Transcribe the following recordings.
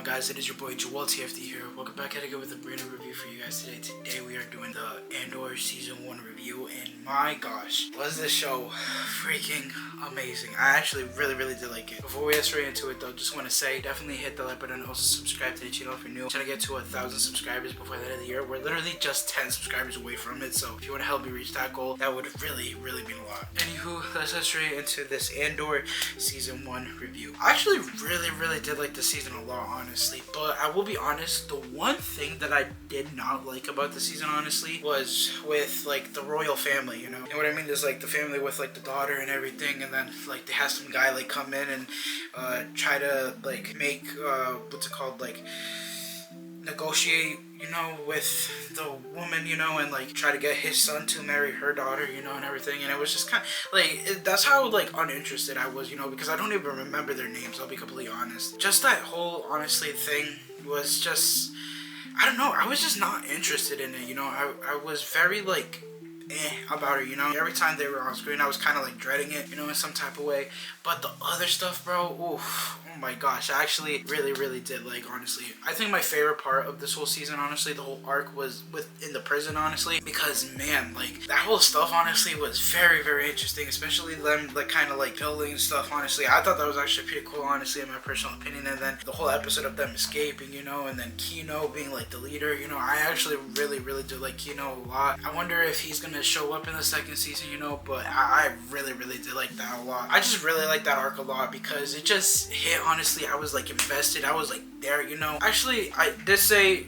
on, guys? It is your boy Joel TFD here. Welcome back at again with a brand new review for you guys today. Today we are doing the ANDOR Season 1 review, and my gosh, was this show freaking amazing. I actually really did like it. Before we get straight into it though, just want to say definitely hit the like button and also subscribe to the channel if you're new. I'm trying to get to 1,000 subscribers before the end of the year. We're literally just 10 subscribers away from it, so if you want to help me reach that goal, that would really mean a lot. Anywho, let's get straight into this ANDOR Season 1 review. I actually really did like the season a lot, honestly, but I will be honest, the one thing that I did not like about the season, honestly, was with like the royal family, you know what I mean? There's like the family with like the daughter and everything, and then like they have some guy like come in and try to like make what's it called, like negotiate, with the woman, and like try to get his son to marry her daughter, and everything. And it was just kind of like, that's how like uninterested I was, because I don't even remember their names, I'll be completely honest. Just that whole honestly thing was just, I don't know, I was just not interested in it, I was very like about her, every time they were on screen I was kind of like dreading it, in some type of way. But the other stuff, bro, oof, oh my gosh, I actually really did like, honestly, I think my favorite part of this whole season, honestly, the whole arc was in the prison, honestly, because man, like that whole stuff honestly was very interesting, especially them like kind of like building stuff. Honestly, I thought that was actually pretty cool, honestly, in my personal opinion. And then the whole episode of them escaping, and then Kino being like the leader, I actually really do like Kino a lot. I wonder if he's gonna show up in the second season, but I really did like that a lot. I just really like that arc a lot because it just hit, honestly. I was like invested, I was like there, Actually, I did say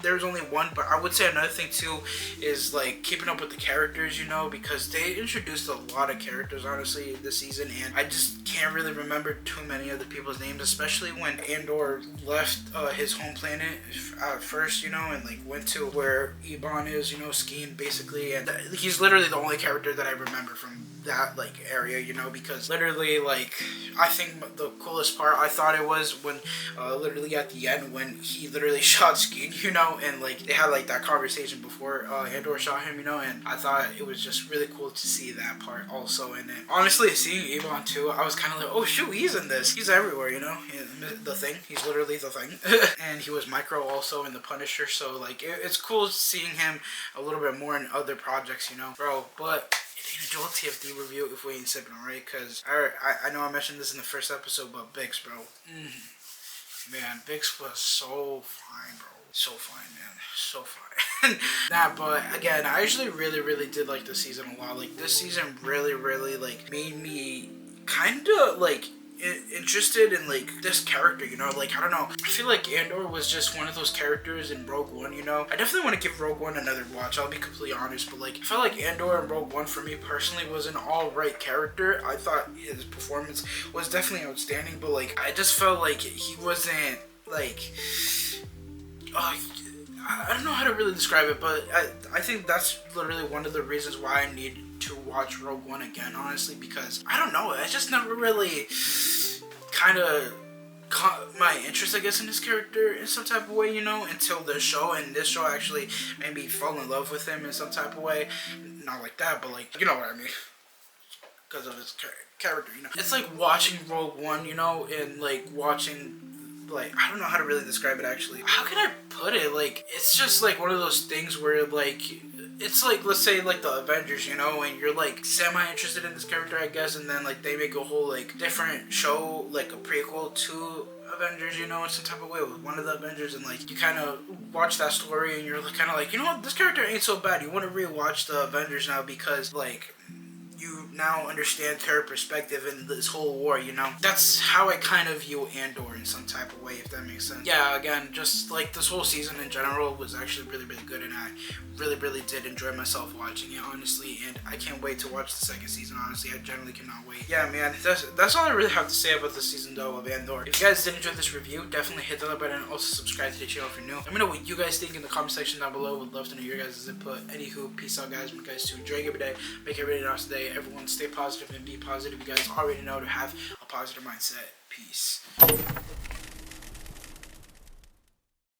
there's only one, but I would say another thing too is like keeping up with the characters, because they introduced a lot of characters, honestly, this season, and I just can't really remember too many of the people's names, especially when Andor left his home planet first, and like went to where Ebon is, skiing basically, and he's literally the only character that I remember from that like area, because literally, like, I think the coolest part I thought it was when literally at the end when he literally shot Skeen, and like they had like that conversation before Andor shot him, and I thought it was just really cool to see that part also in it. Honestly, seeing Ebon too, I was kind of like, oh shoot, he's in this, he's everywhere, the Thing, he's literally the Thing. And he was Micro also in the Punisher, so like it's cool seeing him a little bit more in other projects, bro. But Joel TFD review if we ain't sipping, alright? Because I know I mentioned this in the first episode, but Bix, bro. Man, Bix was so fine, bro. So fine, man. So fine. Nah, but again, I actually really did like this season a lot. Like, this season really like made me kind of like interested in like this character, like, I don't know, I feel like Andor was just one of those characters in Rogue One, I definitely want to give Rogue One another watch, I'll be completely honest, but like I felt like Andor in Rogue One for me personally was an alright character. I thought his performance was definitely outstanding, but like I just felt like he wasn't like I don't know how to really describe it, but I think that's literally one of the reasons why I need to watch Rogue One again, honestly, because I don't know, I just never really kind of caught my interest, I guess, in this character in some type of way, until this show, and this show actually made me fall in love with him in some type of way. Not like that, but like, you know what I mean, because of his character, It's like watching Rogue One, and like watching, like, I don't know how to really describe it actually. How can I put it? Like, it's just like one of those things where like, it's like, let's say like the Avengers, and you're like semi-interested in this character, I guess, and then like they make a whole like different show, like a prequel to Avengers, in some type of way with one of the Avengers, and like you kind of watch that story and you're kind of like, what, this character ain't so bad. You want to rewatch the Avengers now because like you now understand her perspective in this whole war, That's how I kind of view Andor in some type of way, if that makes sense. Yeah, again, just like this whole season in general was actually really good, and I really did enjoy myself watching it, honestly, and I can't wait to watch the second season, honestly. I generally cannot wait. Yeah, man, that's all I really have to say about this season, though, of Andor. If you guys did enjoy this review, definitely hit the like button and also subscribe to the channel if you're new. Let me know what you guys think in the comment section down below. Would love to know your guys' input. Anywho, peace out, guys. You guys too. Enjoy your day. Make it really nice today. Everyone stay positive and be positive. You guys already know to have a positive mindset. Peace.